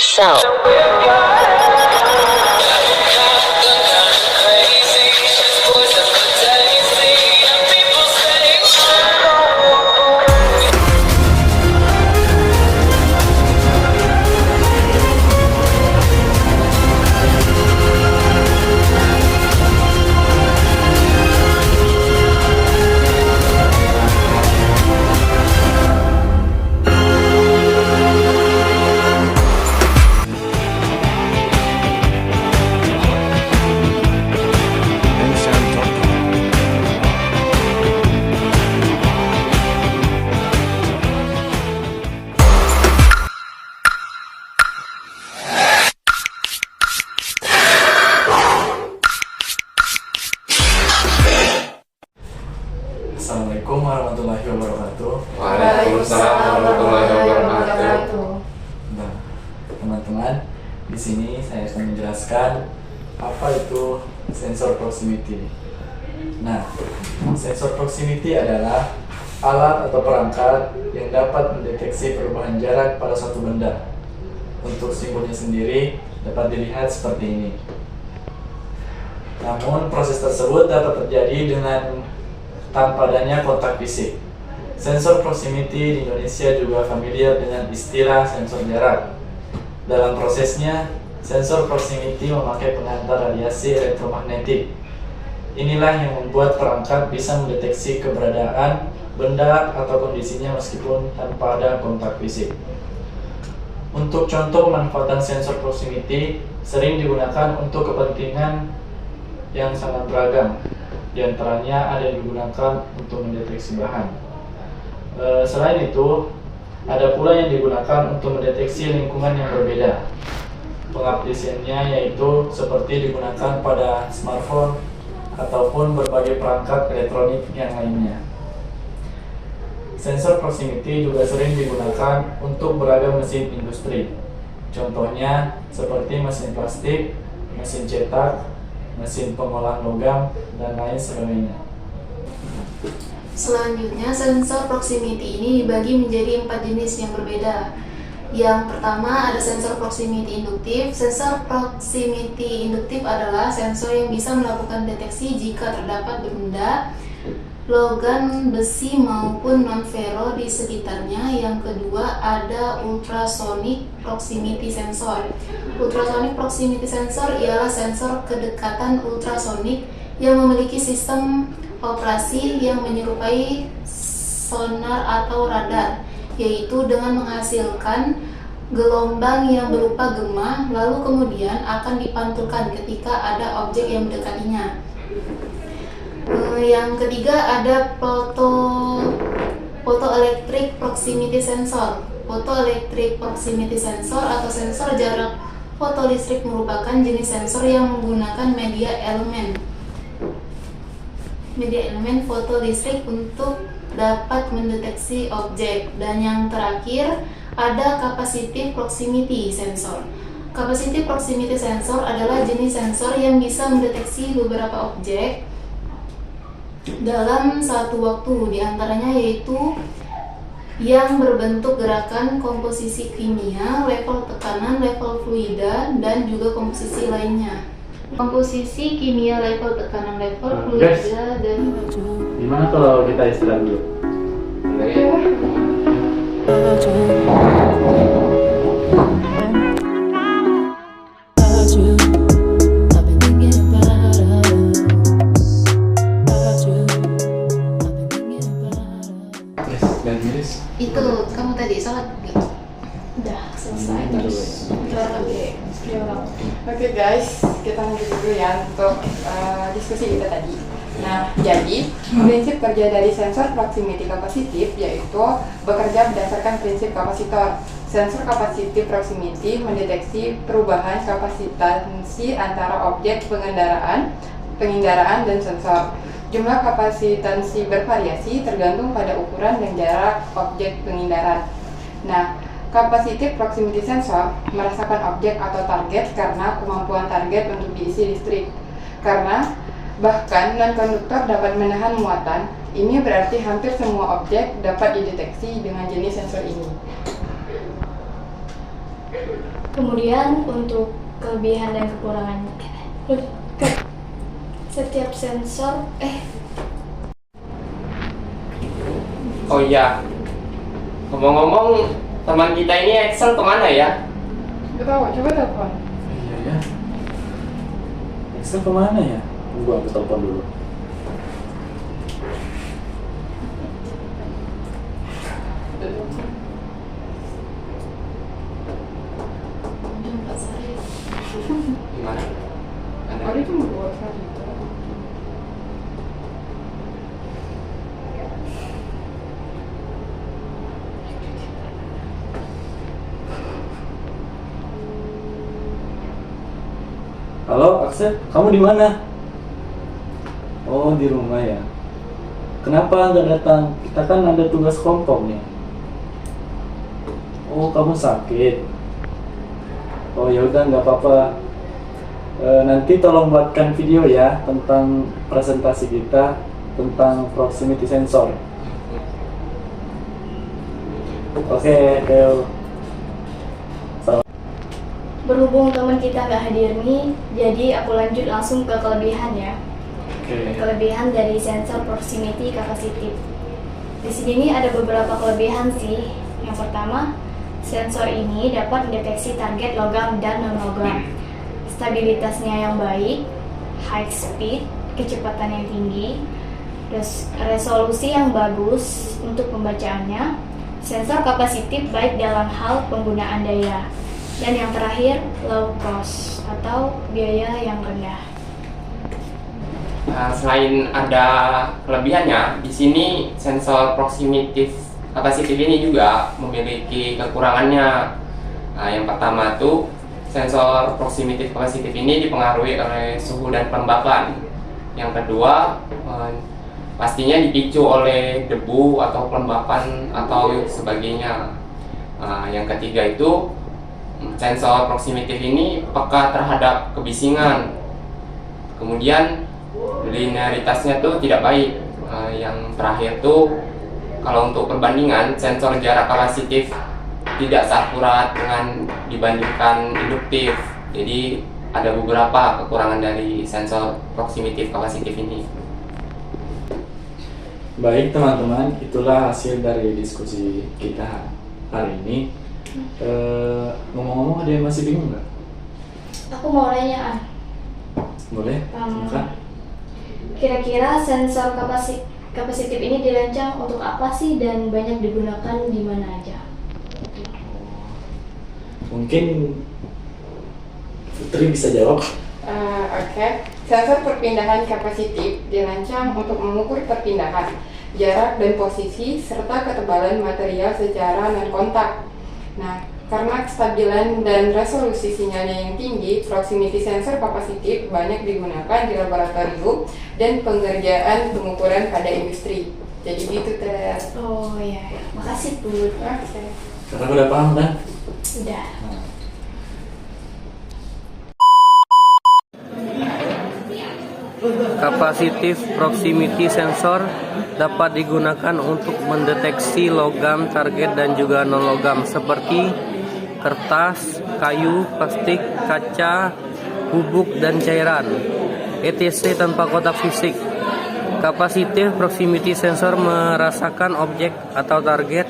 myself. Assalamualaikum warahmatullahi wabarakatuh. Waalaikumsalam warahmatullahi wabarakatuh. Nah, teman-teman, di sini saya akan menjelaskan apa itu sensor proximity. Nah, sensor proximity adalah alat atau perangkat yang dapat mendeteksi perubahan jarak pada suatu benda. Untuk simbolnya sendiri dapat dilihat seperti ini. Namun, proses tersebut dapat terjadi tanpa adanya kontak fisik. Sensor proximity di Indonesia juga familiar dengan istilah sensor jarak. Dalam prosesnya, sensor proximity memakai pengantar radiasi elektromagnetik. Inilah yang membuat perangkat bisa mendeteksi keberadaan benda atau kondisinya meskipun tanpa ada kontak fisik. Untuk contoh pemanfaatan sensor proximity sering digunakan untuk kepentingan yang sangat beragam. Di antaranya ada yang digunakan untuk mendeteksi bahan. Selain itu, ada pula yang digunakan untuk mendeteksi lingkungan yang berbeda. Pengaplikasiannya yaitu seperti digunakan pada smartphone ataupun berbagai perangkat elektronik yang lainnya. Sensor proximity juga sering digunakan untuk beragam mesin industri. Contohnya seperti mesin plastik, mesin cetak, mesin pengolahan logam, dan lain sebagainya. Selanjutnya, sensor proximity ini dibagi menjadi 4 jenis yang berbeda. Yang pertama ada sensor proximity induktif. Sensor proximity induktif adalah sensor yang bisa melakukan deteksi jika terdapat benda, logam, besi maupun non-ferro di sekitarnya. Yang kedua ada ultrasonic proximity sensor. Ultrasonic proximity sensor ialah sensor kedekatan ultrasonik yang memiliki sistem operasi yang menyerupai sonar atau radar, yaitu dengan menghasilkan gelombang yang berupa gema, lalu kemudian akan dipantulkan ketika ada objek yang mendekatinya. Yang ketiga ada photoelectric proximity sensor. Photoelectric proximity sensor atau sensor jarak fotolistrik merupakan jenis sensor yang menggunakan media elemen fotolistrik untuk dapat mendeteksi objek. Dan yang terakhir ada capacitive proximity sensor. Capacitive proximity sensor adalah jenis sensor yang bisa mendeteksi beberapa objek dalam satu waktu, diantaranya yaitu yang berbentuk gerakan, komposisi kimia, level tekanan, level fluida, dan juga komposisi lainnya. Komposisi kimia, level tekanan, level fluida, dan Gimana kalau kita istirahat dulu? itu kamu tadi sholat nggak? Udah selesai. Oke guys, kita lanjut dulu ya untuk diskusi kita tadi. Nah, jadi prinsip kerja dari sensor proximity kapasitif yaitu bekerja berdasarkan prinsip kapasitor. Sensor kapasitif proximity mendeteksi perubahan kapasitansi antara objek pengendaraan dan sensor. Jumlah kapasitansi bervariasi tergantung pada ukuran dan jarak objek pengindaran. Nah, Capacitive proximity sensor merasakan objek atau target karena kemampuan target untuk diisi listrik. Karena bahkan non-konduktor dapat menahan muatan, ini berarti hampir semua objek dapat dideteksi dengan jenis sensor ini. Kemudian untuk kelebihan dan kekurangannya, setiap sensor Oh iya, ngomong-ngomong, teman kita ini Excel kemana ya? Gak tahu, coba telepon. Iya ya. Excel kemana ya? Tunggu aku telepon dulu. Gimana? Oh, dia cuma buat satu. Halo, Akses, kamu di mana? Oh, di rumah ya. Kenapa nggak datang? Kita kan ada tugas kelompok nih. Oh, kamu sakit. Oh ya udah, nggak apa-apa. Nanti tolong buatkan video ya tentang presentasi kita tentang proximity sensor. Oke, Theo. berhubung teman kita nggak hadir nih, jadi aku lanjut langsung ke kelebihan ya. Kelebihan dari sensor proximity capacitive. Di sini nih ada beberapa kelebihan sih. Yang pertama, sensor ini dapat mendeteksi target logam dan non-logam. Stabilitasnya yang baik, high speed, kecepatan yang tinggi, resolusi yang bagus untuk pembacaannya, sensor kapasitif baik dalam hal penggunaan daya, dan yang terakhir low cost atau biaya yang rendah. Selain ada kelebihannya, di sini sensor proximity capacitive ini juga memiliki kekurangannya. Yang pertama tuh sensor proximity capacitive ini dipengaruhi oleh suhu dan kelembapan. Yang kedua, pastinya dipicu oleh debu atau kelembapan atau sebagainya. Yang ketiga itu sensor proximity ini peka terhadap kebisingan. Kemudian linearitasnya tuh tidak baik. Yang terakhir tuh kalau untuk perbandingan sensor jarak kapasitif tidak seakurat dengan dibandingkan induktif. Jadi ada beberapa kekurangan dari sensor proximity capacitive ini. Baik teman-teman, itulah hasil dari diskusi kita hari ini. Ngomong-ngomong, ada yang masih bingung nggak? Aku mau nanya, Boleh? Silakan. kira-kira sensor kapasitif ini dirancang untuk apa sih dan banyak digunakan di mana aja? Mungkin Putri bisa jawab. Oke. Sensor perpindahan kapasitif dirancang untuk mengukur perpindahan, jarak dan posisi, serta ketebalan material secara non-kontak. Nah, karena kestabilan dan resolusi sinyalnya yang tinggi, proximity sensor kapasitif banyak digunakan di laboratorium dan pengerjaan pengukuran pada industri. Jadi gitu, Teh. Oh ya, makasih Bud. Oke. Karena udah paham kan? Udah. Capacitive proximity sensor dapat digunakan untuk mendeteksi logam target dan juga non-logam seperti kertas, kayu, plastik, kaca, bubuk, dan cairan, etc. tanpa kotak fisik. Capacitive proximity sensor merasakan objek atau target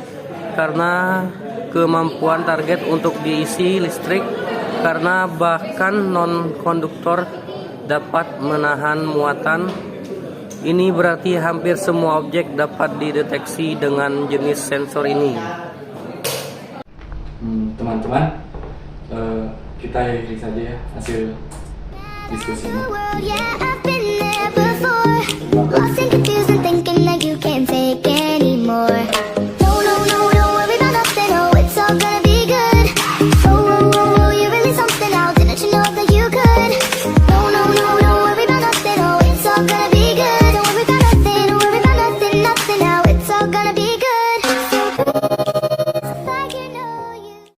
karena kemampuan target untuk diisi listrik, karena bahkan non-konduktor dapat menahan muatan. Ini berarti hampir semua objek dapat dideteksi dengan jenis sensor ini. Teman-teman, kita akhiri saja ya hasil diskusi ini. Well, yeah, I've been there before. Lost and confused.